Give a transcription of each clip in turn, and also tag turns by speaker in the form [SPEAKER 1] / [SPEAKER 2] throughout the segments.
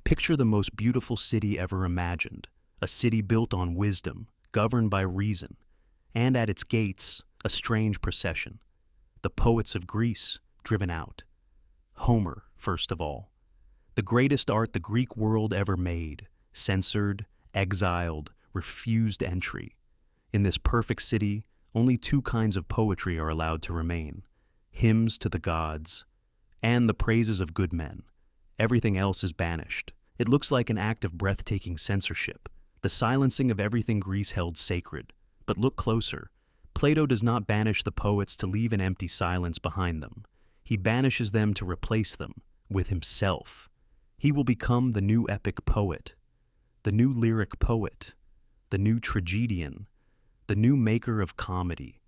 [SPEAKER 1] Picture the most beautiful city ever imagined, a city built on wisdom, governed by reason, and at its gates, a strange procession. The poets of Greece driven out. Homer, first of all. The greatest art the Greek world ever made, censored, exiled, refused entry. In this perfect city, only two kinds of poetry are allowed to remain: hymns to the gods and the praises of good men. Everything else is banished. It looks like an act of breathtaking censorship, the silencing of everything Greece held sacred. But look closer. Plato does not banish the poets to leave an empty silence behind them. He banishes them to replace them with himself. He will become the new epic poet, the new lyric poet, the new tragedian, the new maker of comedy.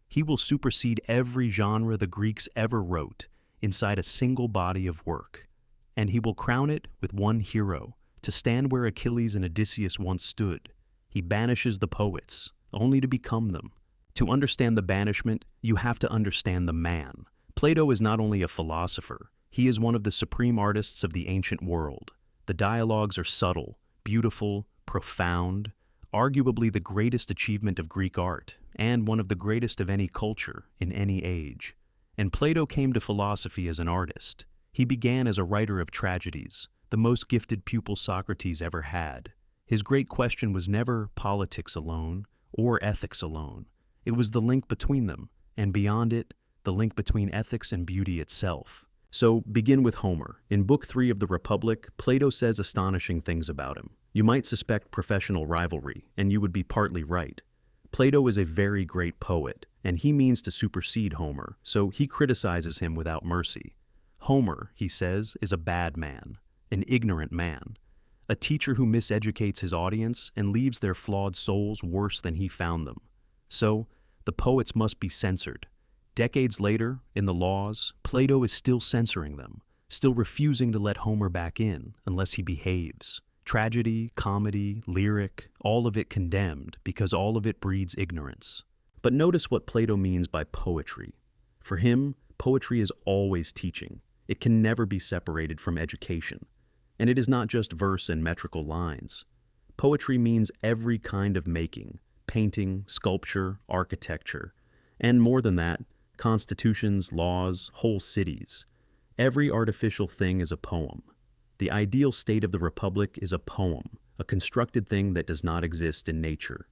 [SPEAKER 1] He will supersede every genre the Greeks ever wrote inside a single body of work. And he will crown it with one hero, to stand where Achilles and Odysseus once stood. He banishes the poets, only to become them. To understand the banishment, you have to understand the man. Plato is not only a philosopher, he is one of the supreme artists of the ancient world. The dialogues are subtle, beautiful, profound, arguably the greatest achievement of Greek art, and one of the greatest of any culture in any age. And Plato came to philosophy as an artist. He began as a writer of tragedies, the most gifted pupil Socrates ever had. His great question was never politics alone or ethics alone. It was the link between them, and beyond it, the link between ethics and beauty itself. So begin with Homer. In Book 3 of the Republic, Plato says astonishing things about him. You might suspect professional rivalry, and you would be partly right. Plato is a very great poet, and he means to supersede Homer, so he criticizes him without mercy. Homer, he says, is a bad man, an ignorant man, a teacher who miseducates his audience and leaves their flawed souls worse than he found them. So, the poets must be censored. Decades later, in the laws, Plato is still censoring them, still refusing to let Homer back in unless he behaves. Tragedy, comedy, lyric, all of it condemned because all of it breeds ignorance. But notice what Plato means by poetry. For him, poetry is always teaching. It can never be separated from education. And it is not just verse and metrical lines. Poetry means every kind of making: painting, sculpture, architecture. And more than that, constitutions, laws, whole cities. Every artificial thing is a poem. The ideal state of the Republic is a poem, a constructed thing that does not exist in nature.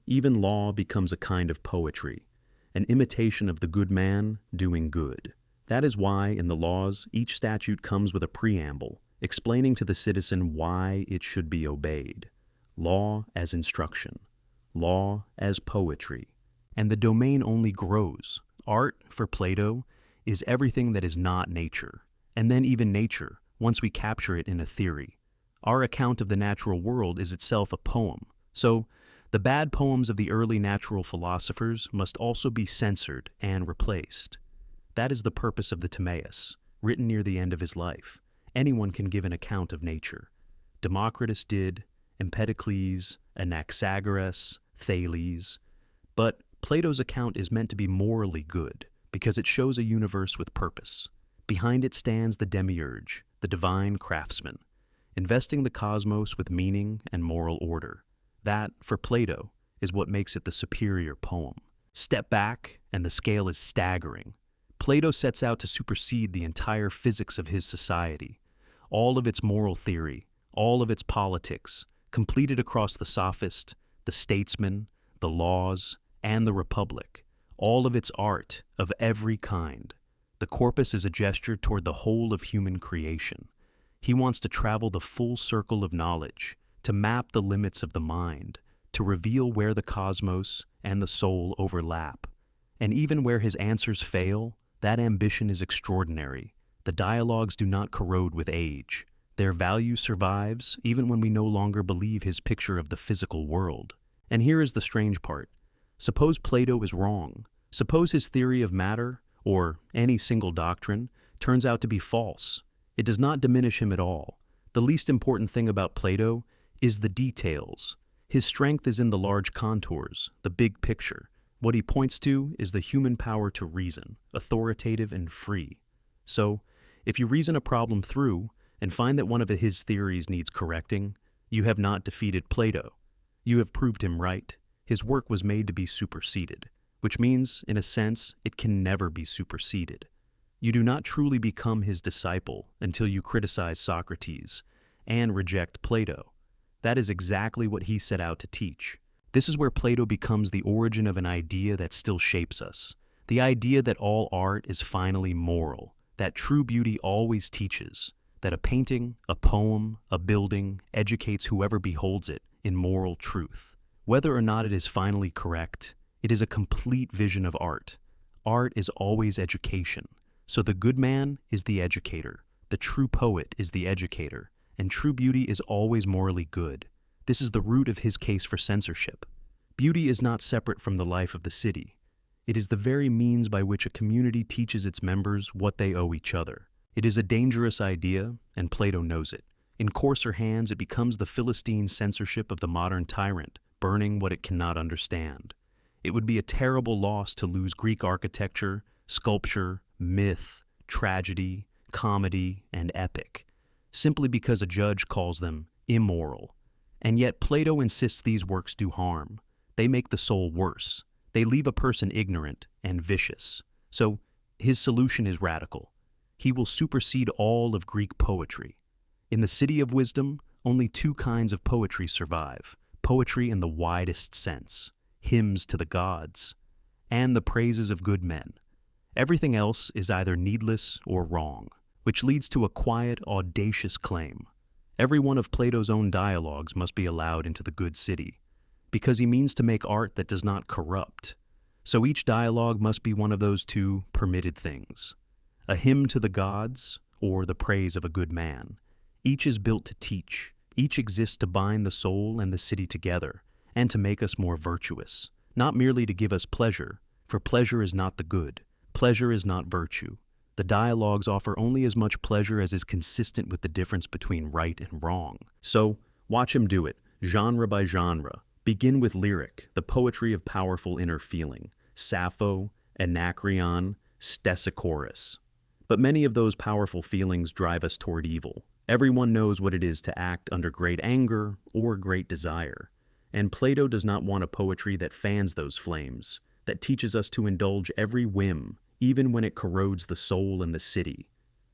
[SPEAKER 1] Even law becomes a kind of poetry, an imitation of the good man doing good. That is why, in the laws, each statute comes with a preamble, explaining to the citizen why it should be obeyed. Law as instruction. Law as poetry. And the domain only grows. Art, for Plato, is everything that is not nature. And then even nature, once we capture it in a theory. Our account of the natural world is itself a poem. So, the bad poems of the early natural philosophers must also be censored and replaced. That is the purpose of the Timaeus, written near the end of his life. Anyone can give an account of nature. Democritus did, Empedocles, Anaxagoras, Thales. But Plato's account is meant to be morally good, because it shows a universe with purpose. Behind it stands the demiurge, the divine craftsman, investing the cosmos with meaning and moral order. That, for Plato, is what makes it the superior poem. Step back, and the scale is staggering. Plato sets out to supersede the entire physics of his society, all of its moral theory, all of its politics, completed across the sophist, the statesman, the laws, and the republic, all of its art of every kind. The corpus is a gesture toward the whole of human creation. He wants to travel the full circle of knowledge, to map the limits of the mind, to reveal where the cosmos and the soul overlap. And even where his answers fail, that ambition is extraordinary. The dialogues do not corrode with age. Their value survives even when we no longer believe his picture of the physical world. And here is the strange part. Suppose Plato is wrong. Suppose his theory of matter, or any single doctrine, turns out to be false. It does not diminish him at all. The least important thing about Plato is the details. His strength is in the large contours, the big picture. What he points to is the human power to reason, authoritative and free. So, if you reason a problem through, and find that one of his theories needs correcting, you have not defeated Plato. You have proved him right. His work was made to be superseded, which means, in a sense, it can never be superseded. You do not truly become his disciple until you criticize Socrates and reject Plato. That is exactly what he set out to teach. This is where Plato becomes the origin of an idea that still shapes us. The idea that all art is finally moral, that true beauty always teaches, that a painting, a poem, a building educates whoever beholds it in moral truth. Whether or not it is finally correct, it is a complete vision of art. Art is always education. So the good man is the educator, the true poet is the educator, and true beauty is always morally good. This is the root of his case for censorship. Beauty is not separate from the life of the city. It is the very means by which a community teaches its members what they owe each other. It is a dangerous idea, and Plato knows it. In coarser hands, it becomes the Philistine censorship of the modern tyrant, burning what it cannot understand. It would be a terrible loss to lose Greek architecture, sculpture, myth, tragedy, comedy, and epic, simply because a judge calls them immoral. And yet Plato insists these works do harm. They make the soul worse. They leave a person ignorant and vicious. So his solution is radical. He will supersede all of Greek poetry. In the city of wisdom, only two kinds of poetry survive: poetry in the widest sense, hymns to the gods, and the praises of good men. Everything else is either needless or wrong, which leads to a quiet, audacious claim. Every one of Plato's own dialogues must be allowed into the good city, because he means to make art that does not corrupt. So each dialogue must be one of those two permitted things: a hymn to the gods or the praise of a good man. Each is built to teach. Each exists to bind the soul and the city together, and to make us more virtuous, not merely to give us pleasure, for pleasure is not the good. Pleasure is not virtue. The dialogues offer only as much pleasure as is consistent with the difference between right and wrong. So, watch him do it, genre by genre. Begin with lyric, the poetry of powerful inner feeling, Sappho, Anacreon, Stesichorus. But many of those powerful feelings drive us toward evil. Everyone knows what it is to act under great anger or great desire. And Plato does not want a poetry that fans those flames, that teaches us to indulge every whim, even when it corrodes the soul and the city.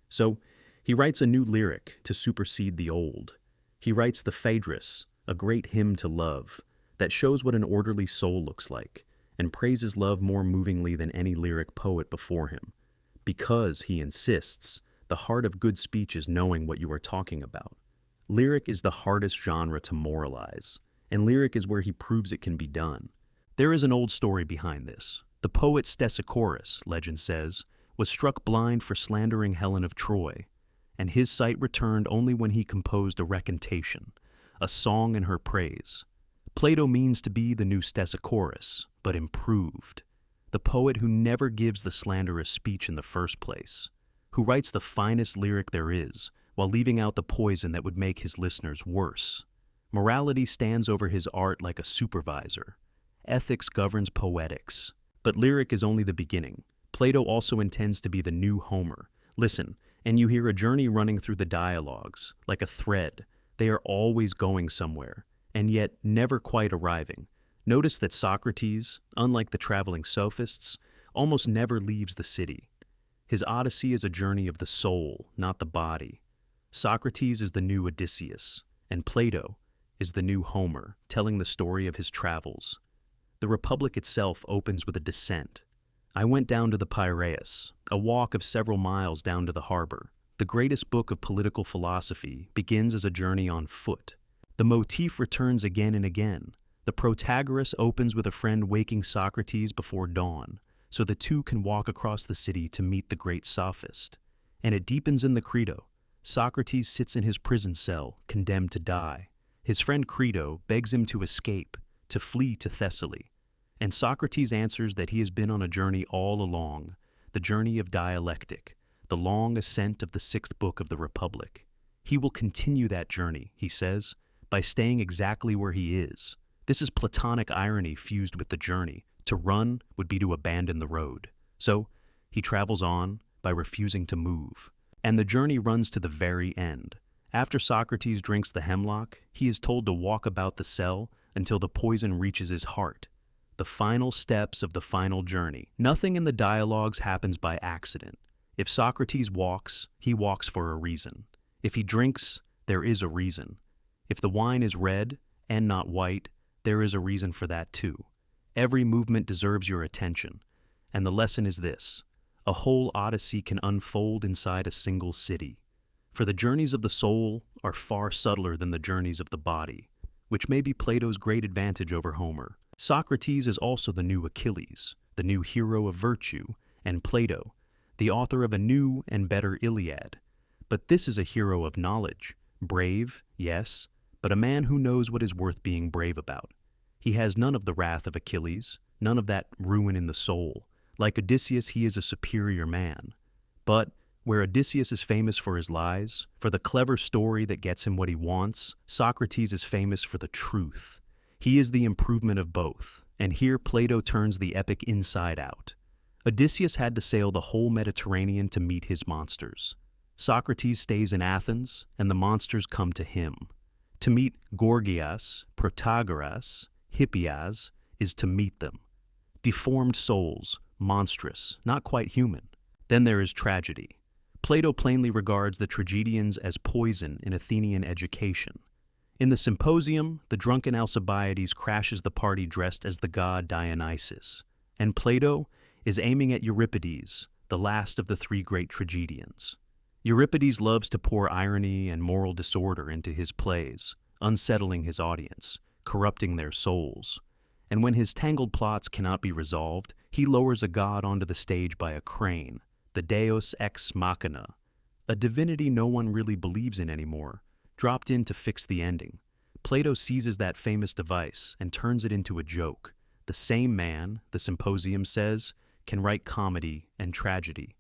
[SPEAKER 1] So, he writes a new lyric to supersede the old. He writes the Phaedrus, a great hymn to love, that shows what an orderly soul looks like, and praises love more movingly than any lyric poet before him. Because, he insists, the heart of good speech is knowing what you are talking about. Lyric is the hardest genre to moralize, and lyric is where he proves it can be done. There is an old story behind this. The poet Stesichorus, legend says, was struck blind for slandering Helen of Troy, and his sight returned only when he composed a recantation, a song in her praise. Plato means to be the new Stesichorus, but improved. The poet who never gives the slanderous speech in the first place, who writes the finest lyric there is, while leaving out the poison that would make his listeners worse. Morality stands over his art like a supervisor. Ethics governs poetics. But lyric is only the beginning. Plato also intends to be the new Homer. Listen, and you hear a journey running through the dialogues, like a thread. They are always going somewhere, and yet never quite arriving. Notice that Socrates, unlike the traveling sophists, almost never leaves the city. His odyssey is a journey of the soul, not the body. Socrates is the new Odysseus, and Plato is the new Homer, telling the story of his travels. The Republic itself opens with a descent. I went down to the Piraeus, a walk of several miles down to the harbor. The greatest book of political philosophy begins as a journey on foot. The motif returns again and again. The Protagoras opens with a friend waking Socrates before dawn, so the two can walk across the city to meet the great sophist. And it deepens in the Credo. Socrates sits in his prison cell, condemned to die. His friend Credo begs him to escape, to flee to Thessaly. And Socrates answers that he has been on a journey all along, the journey of dialectic, the long ascent of the sixth book of the Republic. He will continue that journey, he says, by staying exactly where he is. This is Platonic irony fused with the journey. To run would be to abandon the road. So, he travels on by refusing to move. And the journey runs to the very end. After Socrates drinks the hemlock, he is told to walk about the cell until the poison reaches his heart. The final steps of the final journey. Nothing in the dialogues happens by accident. If Socrates walks, he walks for a reason. If he drinks, there is a reason. If the wine is red and not white, there is a reason for that too. Every movement deserves your attention. And the lesson is this: a whole odyssey can unfold inside a single city. For the journeys of the soul are far subtler than the journeys of the body, which may be Plato's great advantage over Homer. Socrates is also the new Achilles, the new hero of virtue, and Plato, the author of a new and better Iliad. But this is a hero of knowledge, brave, yes, but a man who knows what is worth being brave about. He has none of the wrath of Achilles, none of that ruin in the soul. Like Odysseus, he is a superior man. But where Odysseus is famous for his lies, for the clever story that gets him what he wants, Socrates is famous for the truth. He is the improvement of both, and here Plato turns the epic inside out. Odysseus had to sail the whole Mediterranean to meet his monsters. Socrates stays in Athens, and the monsters come to him. To meet Gorgias, Protagoras, Hippias is to meet them. Deformed souls, monstrous, not quite human. Then there is tragedy. Plato plainly regards the tragedians as poison in Athenian education. In the Symposium, the drunken Alcibiades crashes the party dressed as the god Dionysus, and Plato is aiming at Euripides, the last of the three great tragedians. Euripides loves to pour irony and moral disorder into his plays, unsettling his audience, corrupting their souls. And when his tangled plots cannot be resolved, he lowers a god onto the stage by a crane, the deus ex machina, a divinity no one really believes in anymore, dropped in to fix the ending. Plato seizes that famous device and turns it into a joke. The same man, the Symposium says, can write comedy and tragedy.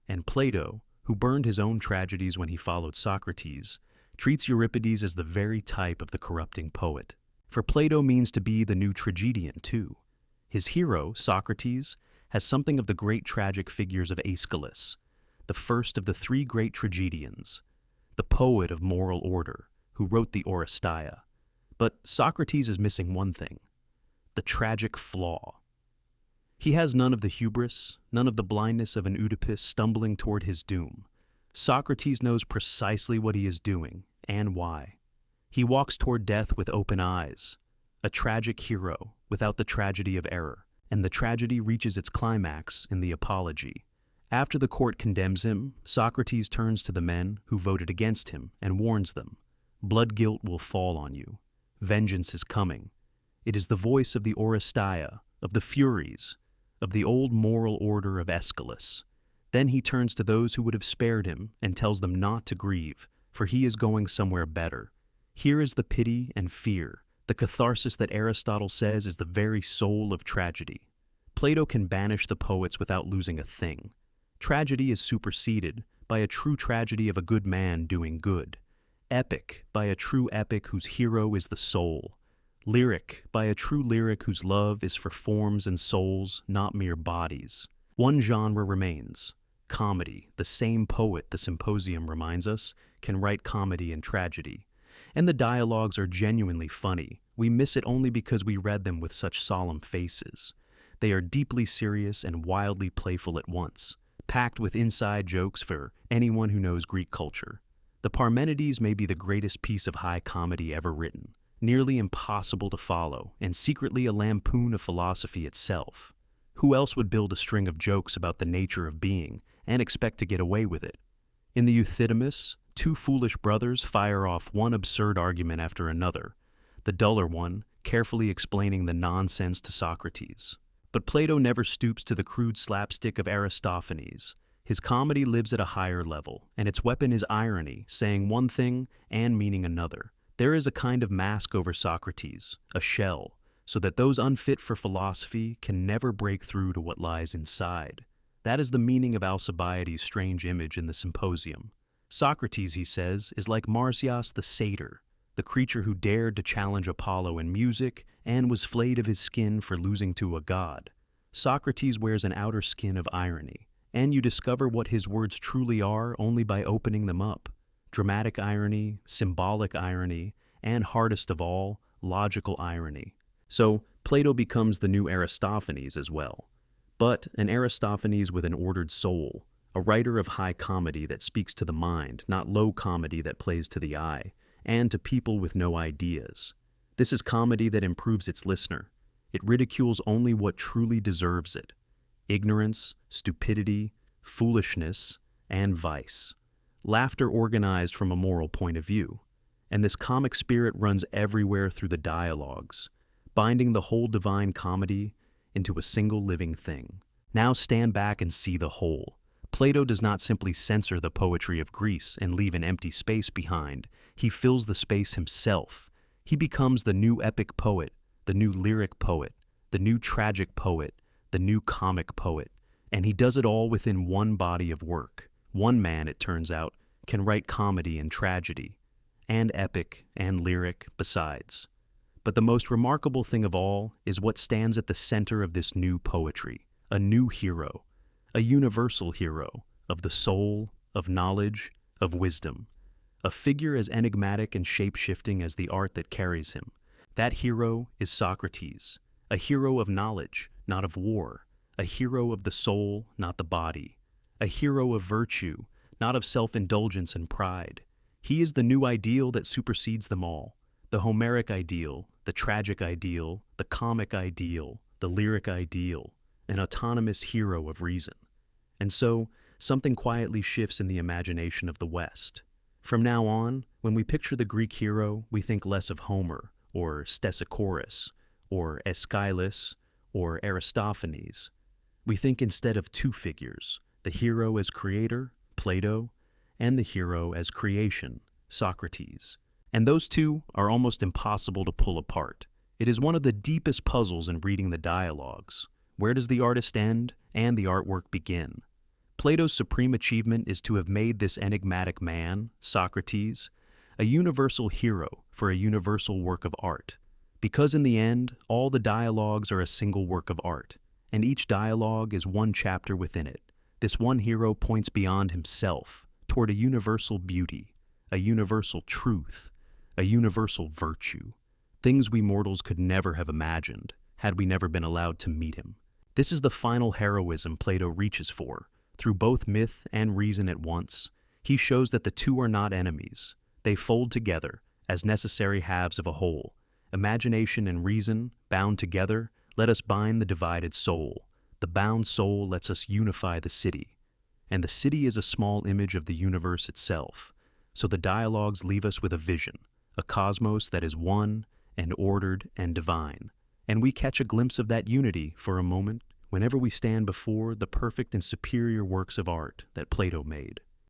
[SPEAKER 1] And Plato, who burned his own tragedies when he followed Socrates, treats Euripides as the very type of the corrupting poet. For Plato means to be the new tragedian, too. His hero, Socrates, has something of the great tragic figures of Aeschylus, the first of the three great tragedians, the poet of moral order, who wrote the Oresteia. But Socrates is missing one thing: the tragic flaw. He has none of the hubris, none of the blindness of an Oedipus stumbling toward his doom. Socrates knows precisely what he is doing and why. He walks toward death with open eyes, a tragic hero without the tragedy of error, and the tragedy reaches its climax in the apology. After the court condemns him, Socrates turns to the men who voted against him and warns them, "Blood guilt will fall on you. Vengeance is coming." It is the voice of the Oresteia, of the Furies, of the old moral order of Aeschylus. Then he turns to those who would have spared him and tells them not to grieve, for he is going somewhere better. Here is the pity and fear, the catharsis that Aristotle says is the very soul of tragedy. Plato can banish the poets without losing a thing. Tragedy is superseded by a true tragedy of a good man doing good. Epic by a true epic whose hero is the soul. Lyric by a true lyric whose love is for forms and souls, not mere bodies. One genre remains: comedy. The same poet, the Symposium reminds us, can write comedy and tragedy. And the dialogues are genuinely funny. We miss it only because we read them with such solemn faces. They are deeply serious and wildly playful at once, packed with inside jokes for anyone who knows Greek culture. The Parmenides may be the greatest piece of high comedy ever written, nearly impossible to follow, and secretly a lampoon of philosophy itself. Who else would build a string of jokes about the nature of being and expect to get away with it? In the Euthydemus, two foolish brothers fire off one absurd argument after another, the duller one carefully explaining the nonsense to Socrates. But Plato never stoops to the crude slapstick of Aristophanes. His comedy lives at a higher level, and its weapon is irony, saying one thing and meaning another. There is a kind of mask over Socrates, a shell, so that those unfit for philosophy can never break through to what lies inside. That is the meaning of Alcibiades' strange image in the Symposium. Socrates, he says, is like Marsyas the satyr, the creature who dared to challenge Apollo in music and was flayed of his skin for losing to a god. Socrates wears an outer skin of irony, and you discover what his words truly are only by opening them up. Dramatic irony, symbolic irony, and hardest of all, logical irony. So, Plato becomes the new Aristophanes as well. But an Aristophanes with an ordered soul, a writer of high comedy that speaks to the mind, not low comedy that plays to the eye, and to people with no ideas. This is comedy that improves its listener. It ridicules only what truly deserves it: ignorance, stupidity, foolishness, and vice. Laughter organized from a moral point of view. And this comic spirit runs everywhere through the dialogues, binding the whole divine comedy into a single living thing. Now stand back and see the whole. Plato does not simply censor the poetry of Greece and leave an empty space behind. He fills the space himself. He becomes the new epic poet, the new lyric poet, the new tragic poet, the new comic poet. And he does it all within one body of work. One man, it turns out, can write comedy and tragedy, and epic and lyric besides. But the most remarkable thing of all is what stands at the center of this new poetry: a new hero, a universal hero of the soul, of knowledge, of wisdom, a figure as enigmatic and shape-shifting as the art that carries him. That hero is Socrates, a hero of knowledge, not of war, a hero of the soul, not the body, a hero of virtue, not of self-indulgence and pride. He is the new ideal that supersedes them all, the Homeric ideal, the tragic ideal, the comic ideal, the lyric ideal, an autonomous hero of reason. And so, something quietly shifts in the imagination of the West. From now on, when we picture the Greek hero, we think less of Homer, or Stesichorus, or Aeschylus, or Aristophanes. We think instead of two figures: the hero as creator, Plato, and the hero as creation, Socrates. And those two are almost impossible to pull apart. It is one of the deepest puzzles in reading the dialogues. Where does the artist end and the artwork begin? Plato's supreme achievement is to have made this enigmatic man, Socrates, a universal hero for a universal work of art. Because in the end, all the dialogues are a single work of art, and each dialogue is one chapter within it. This one hero points beyond himself toward a universal beauty, a universal truth, a universal virtue, things we mortals could never have imagined had we never been allowed to meet him. This is the final heroism Plato reaches for. Through both myth and reason at once, he shows that the two are not enemies. They fold together as necessary halves of a whole. Imagination and reason, bound together, let us bind the divided soul. The bound soul lets us unify the city. And the city is a small image of the universe itself. So the dialogues leave us with a vision, a cosmos that is one and ordered and divine. And we catch a glimpse of that unity for a moment whenever we stand before the perfect and superior works of art that Plato made.